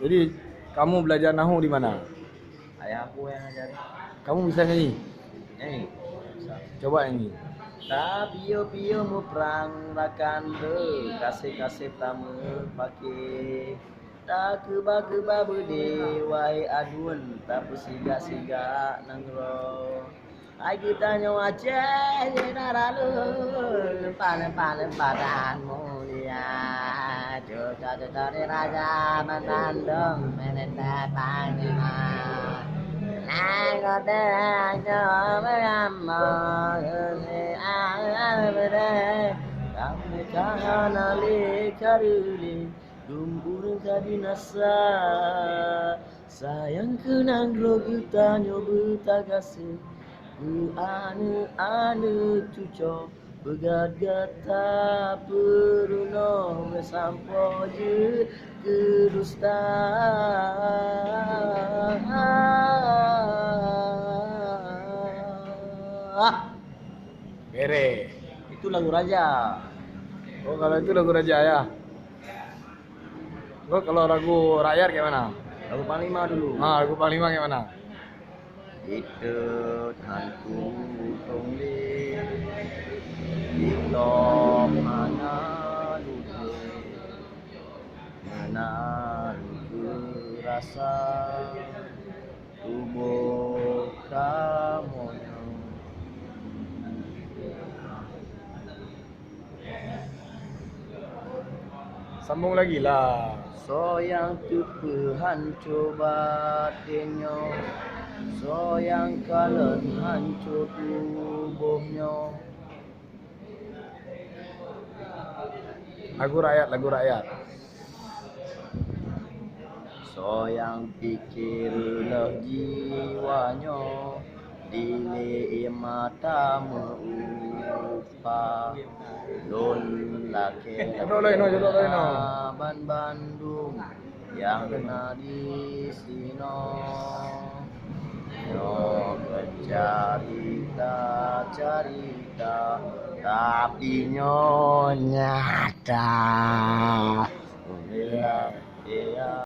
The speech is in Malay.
Jadi kamu belajar nahu di mana? Ayah aku yang ngajarin. Kamu bisa nyanyi? Nyanyi. Coba nyanyi. Tapio pio mu perang rakan de kasih tamu pakai tak keba bede wahai adun tapi siga nangro ai kita nyawa ceh naralu panen badan mulia jodoh raja menandong meneta pangeran Nagote aja mayamma kami kahana le karuli dumbur tadi nasa sayang kenang kita nyoba tagase anu cuco begat-gata peruno sampo je kedusta Bere. itu lagu raja. Oh kalau itu lagu raja ya. Oh kalau lagu rakyat gimana? Lagu Panglima dulu. Lagu Panglima gimana? Itu hantu tongli itu mana lupa mana rasa tubuh kamu Sambung lagi lah. Soyang tupu hancur batinnya, soyang kalen hancur tubuhnya. Lagu rakyat. Soyang pikirlah jiwanya, dili mata meupa. Lon laki ban Bandung yang di sino yo cerita tapi nyata